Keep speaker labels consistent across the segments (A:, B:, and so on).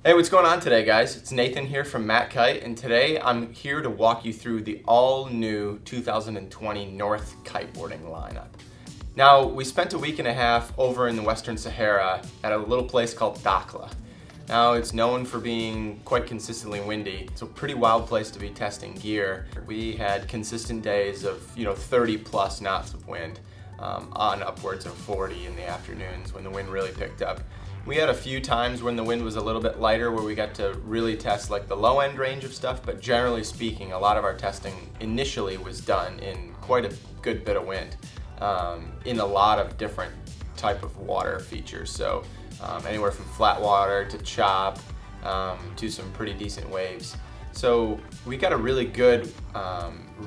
A: Hey, what's going on today, guys? It's Nathan here from Kite, and today I'm here to walk you through the all-new 2020 North Kiteboarding lineup. Now, we spent a week and a half over in the Western Sahara at a little place called Dakhla. Now, it's known for being quite consistently windy. It's a pretty wild place to be testing gear. We had consistent days of 30 plus knots of wind on upwards of 40 in the afternoons when the wind really picked up. We had a few times when the wind was a little bit lighter where we got to really test like the low end range of stuff, but generally speaking, a lot of our testing initially was done in quite a good bit of wind in a lot of different type of water features. So anywhere from flat water to chop to some pretty decent waves. So we got a really good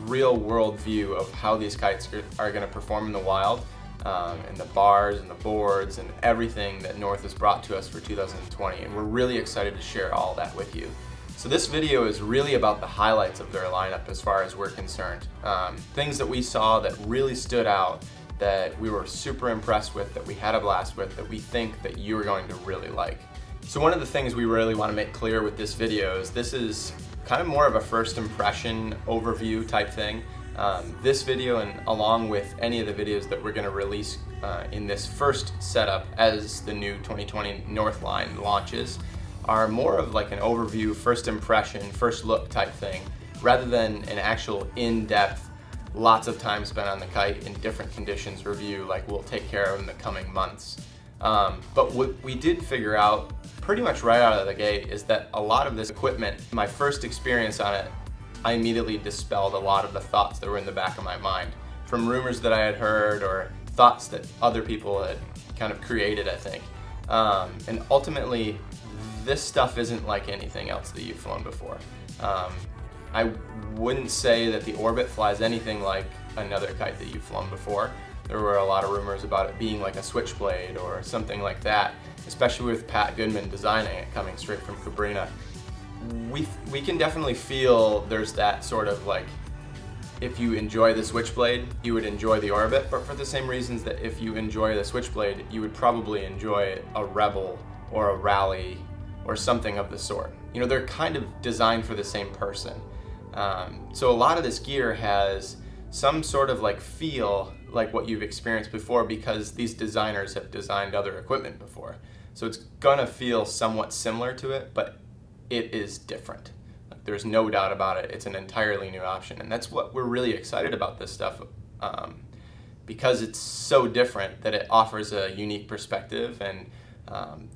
A: real world view of how these kites are going to perform in the wild. And the bars and the boards and everything that North has brought to us for 2020, and we're really excited to share all that with you. So this video is really about the highlights of their lineup as far as we're concerned. Things that we saw that really stood out, that we were super impressed with, that we had a blast with, that we think that you're going to really like. So one of the things we really want to make clear with this video is this is kind of more of a first impression overview type thing. This video, and along with any of the videos that we're going to release in this first setup as the new 2020 North line launches, are more of like an overview, first impression, first look type thing, rather than an actual in-depth, lots of time spent on the kite in different conditions review like we'll take care of in the coming months. But what we did figure out pretty much right out of the gate is that a lot of this equipment, my first experience on it, I immediately dispelled a lot of the thoughts that were in the back of my mind from rumors that I had heard or thoughts that other people had kind of created, I think. And ultimately, this stuff isn't like anything else that you've flown before. I wouldn't say that the Orbit flies anything like another kite that you've flown before. There were a lot of rumors about it being like a switchblade or something like that, especially with Pat Goodman designing it coming straight from Cabrini. We can definitely feel there's that sort of like, if you enjoy the Switchblade, you would enjoy the Orbit, but for the same reasons that if you enjoy the Switchblade, you would probably enjoy a Rebel or a Rally or something of the sort. You know, they're kind of designed for the same person. So a lot of this gear has some sort of like feel like what you've experienced before because these designers have designed other equipment before. So it's gonna feel somewhat similar to it, but it is different. Like, there's no doubt about it. It's an entirely new option, and that's what we're really excited about this stuff because it's so different that it offers a unique perspective. And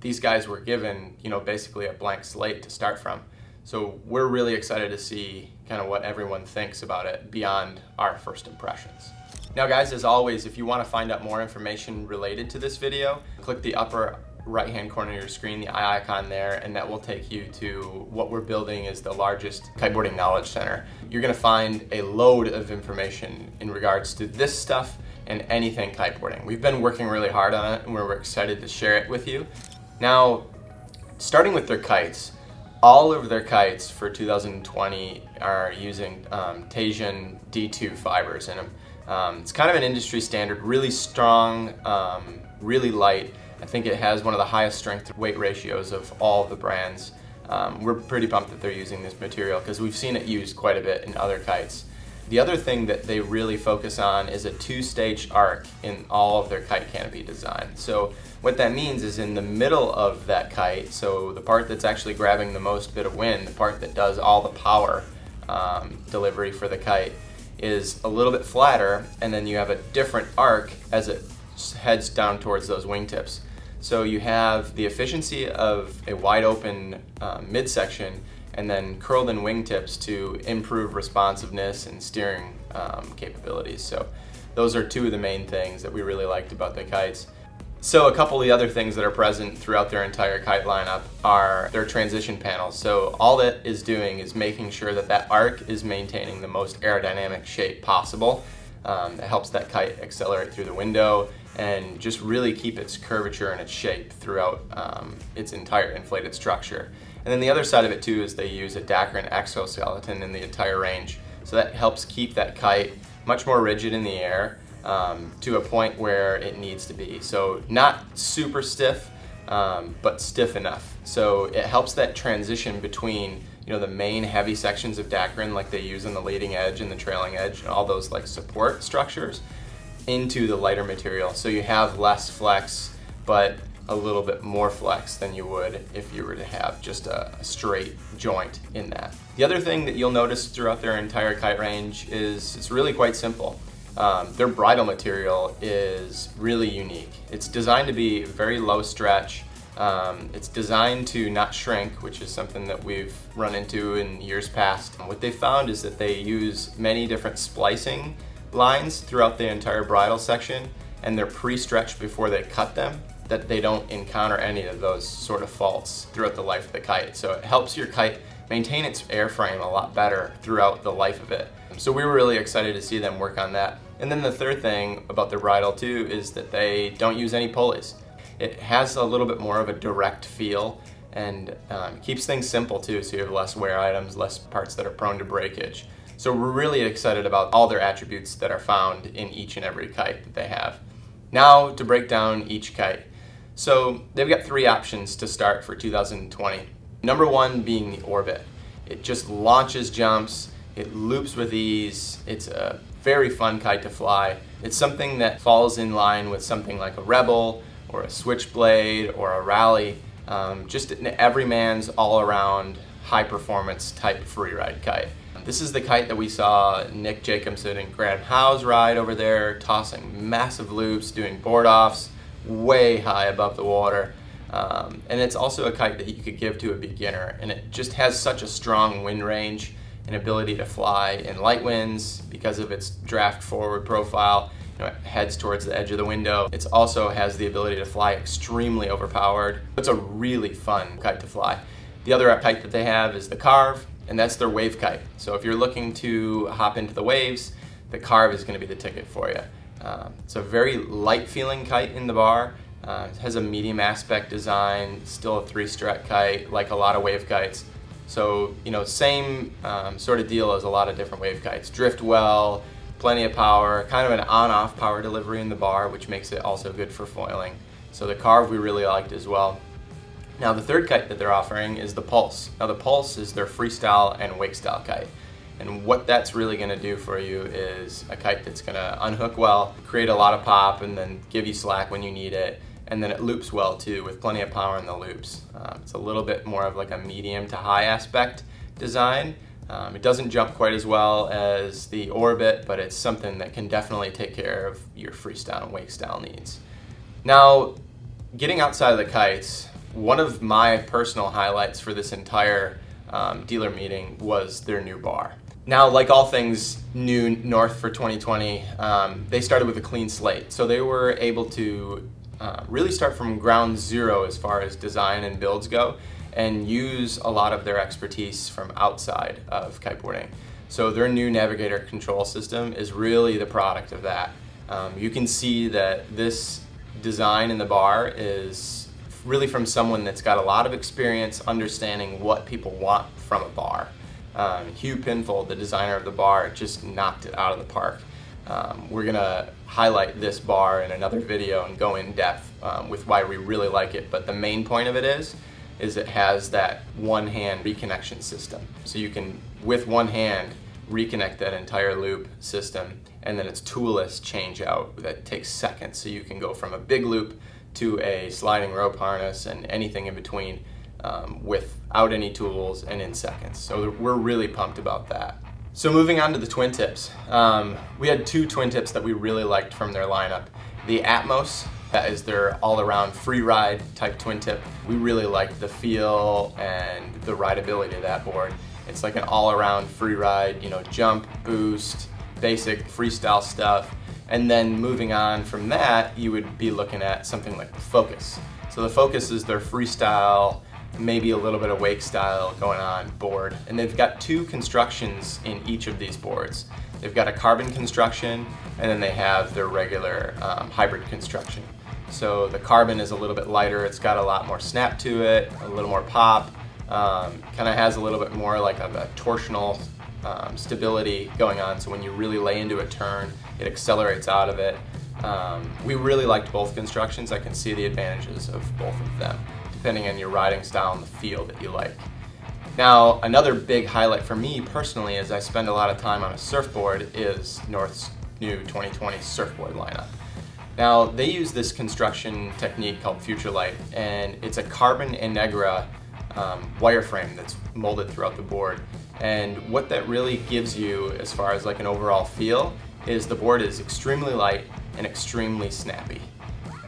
A: these guys were given, basically a blank slate to start from. So we're really excited to see kind of what everyone thinks about it beyond our first impressions. Now, guys, as always, if you want to find out more information related to this video, click the upper right-hand corner of your screen, the eye icon there, and that will take you to what we're building is the largest kiteboarding knowledge center. You're going to find a load of information in regards to this stuff and anything kiteboarding. We've been working really hard on it, and we're excited to share it with you. Now, starting with their kites, all of their kites for 2020 are using Teijin D2 fibers in them. It's kind of an industry standard, really strong, really light. I think it has one of the highest strength to weight ratios of all the brands. We're pretty pumped that they're using this material because we've seen it used quite a bit in other kites. The other thing that they really focus on is a two-stage arc in all of their kite canopy design. So what that means is in the middle of that kite, so the part that's actually grabbing the most bit of wind, the part that does all the power delivery for the kite, is a little bit flatter, and then you have a different arc as it heads down towards those wingtips. So you have the efficiency of a wide open midsection and then curled in wingtips to improve responsiveness and steering capabilities. So those are two of the main things that we really liked about the kites. So a couple of the other things that are present throughout their entire kite lineup are their transition panels. So all that is doing is making sure that that arc is maintaining the most aerodynamic shape possible. That helps that kite accelerate through the window and just really keep its curvature and its shape throughout its entire inflated structure. And then the other side of it too is they use a Dacron exoskeleton in the entire range. So that helps keep that kite much more rigid in the air to a point where it needs to be. So not super stiff, but stiff enough. So it helps that transition between the main heavy sections of Dacron like they use on the leading edge and the trailing edge and all those like support structures into the lighter material. So you have less flex, but a little bit more flex than you would if you were to have just a straight joint in that. The other thing that you'll notice throughout their entire kite range is it's really quite simple. Their bridle material is really unique. It's designed to be very low stretch. It's designed to not shrink, which is something that we've run into in years past. What they found is that they use many different splicing lines throughout the entire bridle section, and they're pre-stretched before they cut them, that they don't encounter any of those sort of faults throughout the life of the kite. So it helps your kite maintain its airframe a lot better throughout the life of it. So we were really excited to see them work on that. And then the third thing about their bridle too is that they don't use any pulleys. It has a little bit more of a direct feel and keeps things simple too, so you have less wear items, less parts that are prone to breakage. So we're really excited about all their attributes that are found in each and every kite that they have. Now to break down each kite. So they've got 3 options to start for 2020. Number 1 being the Orbit. It just launches jumps, it loops with ease, it's a very fun kite to fly. It's something that falls in line with something like a Rebel or a Switchblade or a Rally, just an everyman's all-around high-performance type freeride kite. This is the kite that we saw Nick Jacobson and Graham Howes ride over there, tossing massive loops, doing board-offs way high above the water. And it's also a kite that you could give to a beginner, and it just has such a strong wind range and ability to fly in light winds because of its draft forward profile. It heads towards the edge of the window. It also has the ability to fly extremely overpowered. It's a really fun kite to fly. The other kite that they have is the Carve, and that's their wave kite. So if you're looking to hop into the waves, the Carve is going to be the ticket for you. It's a very light feeling kite in the bar. It has a medium aspect design, still a 3-strut kite like a lot of wave kites. So same sort of deal as a lot of different wave kites. Drift well, plenty of power, kind of an on-off power delivery in the bar, which makes it also good for foiling. So the Carve we really liked as well. Now the third kite that they're offering is the Pulse. Now the Pulse is their freestyle and wake style kite. And what that's really going to do for you is a kite that's going to unhook well, create a lot of pop, and then give you slack when you need it. And then it loops well too, with plenty of power in the loops. It's a little bit more of like a medium to high aspect design. It doesn't jump quite as well as the Orbit, but it's something that can definitely take care of your freestyle and wake style needs. Now, getting outside of the kites, one of my personal highlights for this entire dealer meeting was their new bar. Now, like all things new North for 2020, they started with a clean slate. So they were able to really start from ground zero as far as design and builds go, and use a lot of their expertise from outside of kiteboarding. So their new Navigator control system is really the product of that. You can see that this design in the bar is really from someone that's got a lot of experience understanding what people want from a bar. Hugh Pinfold, the designer of the bar, just knocked it out of the park. We're gonna highlight this bar in another video and go in depth with why we really like it, but the main point of it is it has that one-hand reconnection system. So you can, with one hand, reconnect that entire loop system, and then it's toolless change out that takes seconds. So you can go from a big loop to a sliding rope harness and anything in between without any tools and in seconds. So we're really pumped about that. So moving on to the twin tips. We had 2 twin tips that we really liked from their lineup. The Atmos, that is their all-around free ride type twin tip. We really liked the feel and the rideability of that board. It's like an all-around free ride, jump, boost, basic freestyle stuff. And then moving on from that, you would be looking at something like the Focus. So the Focus is their freestyle, maybe a little bit of wake style going on board. And they've got 2 constructions in each of these boards. They've got a carbon construction, and then they have their regular hybrid construction. So the carbon is a little bit lighter, it's got a lot more snap to it, a little more pop, kind of has a little bit more like of a torsional stability going on, so when you really lay into a turn, it accelerates out of it. We really liked both constructions. I can see the advantages of both of them. depending on your riding style and the feel that you like. Now, another big highlight for me personally, as I spend a lot of time on a surfboard, is North's new 2020 surfboard lineup. Now, they use this construction technique called Future Light, and it's a carbon Negra wireframe that's molded throughout the board. And what that really gives you as far as like an overall feel is the board is extremely light and extremely snappy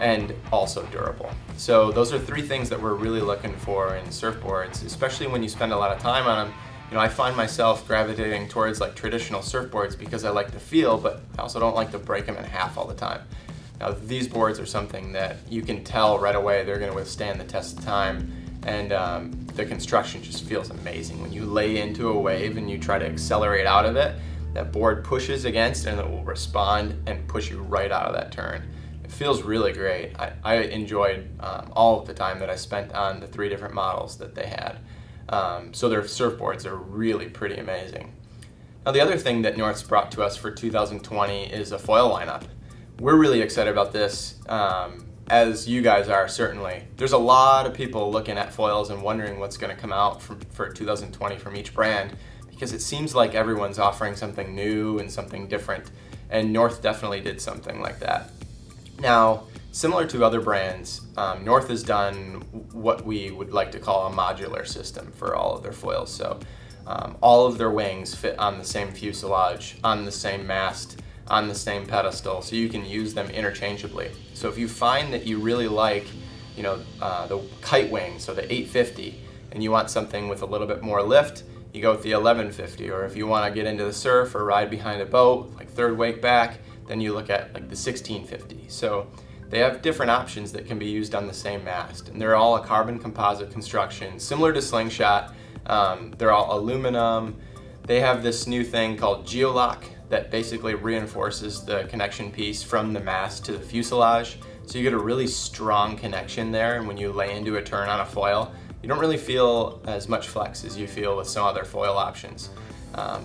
A: and also durable. So those are three things that we're really looking for in surfboards, especially when you spend a lot of time on them. You know, I find myself gravitating towards like traditional surfboards because I like the feel, but I also don't like to break them in half all the time. Now, these boards are something that you can tell right away they're going to withstand the test of time, and the construction just feels amazing. When you lay into a wave and you try to accelerate out of it, that board pushes against and it will respond and push you right out of that turn. It feels really great. I enjoyed all of the time that I spent on the 3 different models that they had. So their surfboards are really pretty amazing. Now, the other thing that North's brought to us for 2020 is a foil lineup. We're really excited about this, as you guys are certainly. There's a lot of people looking at foils and wondering what's going to come out for 2020 from each brand, because it seems like everyone's offering something new and something different, and North definitely did something like that. Now, similar to other brands, North has done what we would like to call a modular system for all of their foils. So all of their wings fit on the same fuselage, on the same mast, on the same pedestal, so you can use them interchangeably. So if you find that you really like, you know, the Kite wing, so the 850, and you want something with a little bit more lift, you go with the 1150. Or if you want to get into the surf or ride behind a boat, like third wake back, then you look at like the 1650. So they have different options that can be used on the same mast, and they're all a carbon composite construction, similar to Slingshot. They're all aluminum. They have this new thing called Geolock that basically reinforces the connection piece from the mast to the fuselage. So you get a really strong connection there, and when you lay into a turn on a foil, you don't really feel as much flex as you feel with some other foil options.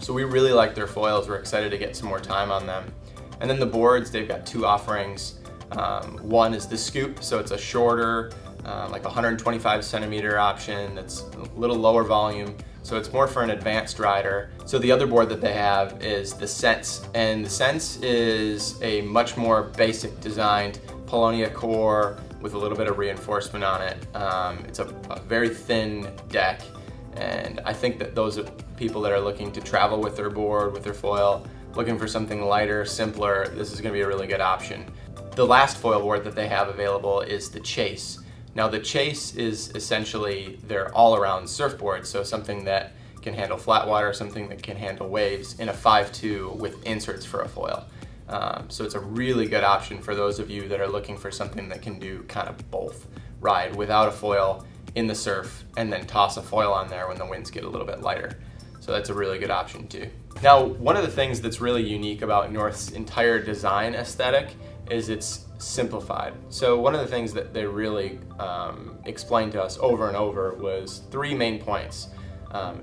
A: So we really like their foils. We're excited to get some more time on them. And then the boards, they've got 2 offerings. One is the Scoop, so it's a shorter, like 125 centimeter option that's a little lower volume. So it's more for an advanced rider. So the other board that they have is the Sense, and the Sense is a much more basic designed Polonia core with a little bit of reinforcement on it. It's a very thin deck, and I think that those are people that are looking to travel with their board, with their foil, looking for something lighter, simpler, this is going to be a really good option. The last foil board that they have available is the Chase. Now, the Chase is essentially their all-around surfboard, so something that can handle flat water, something that can handle waves in a 5.2 with inserts for a foil. So it's a really good option for those of you that are looking for something that can do kind of both. Ride without a foil in the surf and then toss a foil on there when the winds get a little bit lighter. So that's a really good option too. Now, one of the things that's really unique about North's entire design aesthetic is it's simplified. So one of the things that they really explained to us over and over was 3 main points: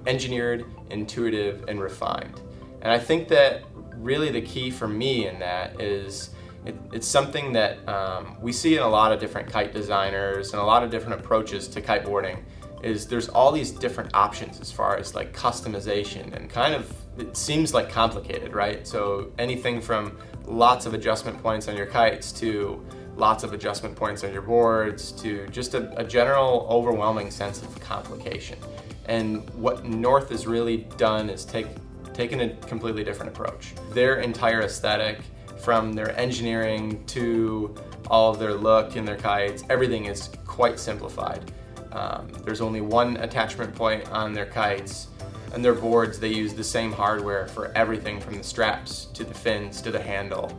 A: engineered, intuitive, and refined. And I think that really the key for me in that is it's something that we see in a lot of different kite designers and a lot of different approaches to kiteboarding. Is there's all these different options as far as like customization, and kind of it seems like complicated, right? So anything from lots of adjustment points on your kites to lots of adjustment points on your boards to just a general overwhelming sense of complication. And what North has really done is taken a completely different approach. Their entire aesthetic, from their engineering to all of their look and their kites, everything is quite simplified. There's only one attachment point on their kites, and their boards, they use the same hardware for everything from the straps to the fins to the handle.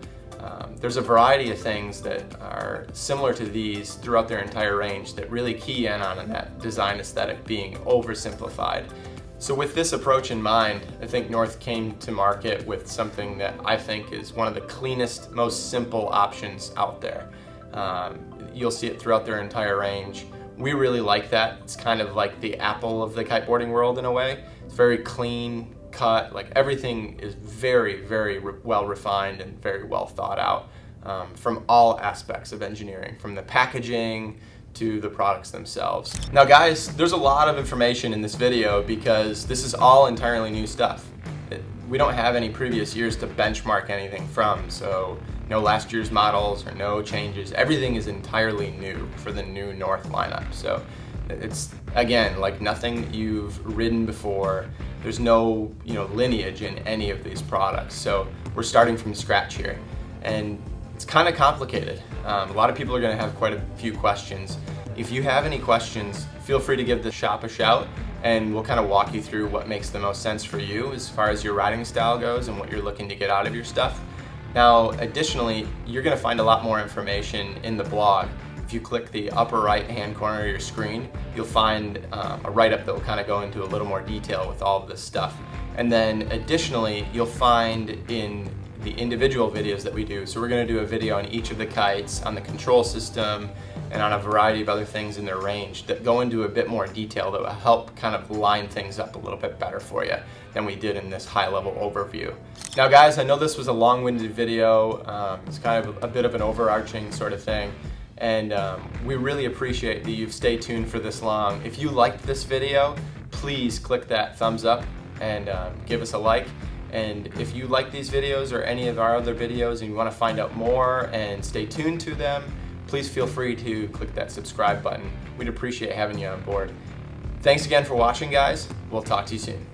A: There's a variety of things that are similar to these throughout their entire range that really key in on that design aesthetic being oversimplified. So with this approach in mind, I think North came to market with something that I think is one of the cleanest, most simple options out there. You'll see it throughout their entire range. We really like that. It's kind of like the Apple of the kiteboarding world in a way. It's very clean cut, like everything is very, very well refined and very well thought out from all aspects of engineering, from the packaging to the products themselves. Now guys, there's a lot of information in this video because this is all entirely new stuff. We don't have any previous years to benchmark anything from, so no last year's models or no changes. Everything is entirely new for the new North lineup. So it's, again, like nothing you've ridden before. There's no lineage in any of these products. So we're starting from scratch here. And it's kind of complicated. A lot of people are going to have quite a few questions. If you have any questions, feel free to give the shop a shout, and we'll kind of walk you through what makes the most sense for you as far as your riding style goes and what you're looking to get out of your stuff. Now, additionally, you're going to find a lot more information in the blog. If you click the upper right hand corner of your screen, you'll find a write-up that will kind of go into a little more detail with all of this stuff. And then additionally, you'll find in the individual videos that we do. So we're going to do a video on each of the kites, on the control system, and on a variety of other things in their range that go into a bit more detail that will help kind of line things up a little bit better for you than we did in this high-level overview. Now guys, I know this was a long-winded video. It's kind of a bit of an overarching sort of thing, and we really appreciate that you've stayed tuned for this long. If you liked this video, please click that thumbs up and give us a like. And if you like these videos or any of our other videos and you want to find out more and stay tuned to them, please feel free to click that subscribe button. We'd appreciate having you on board. Thanks again for watching, guys. We'll talk to you soon.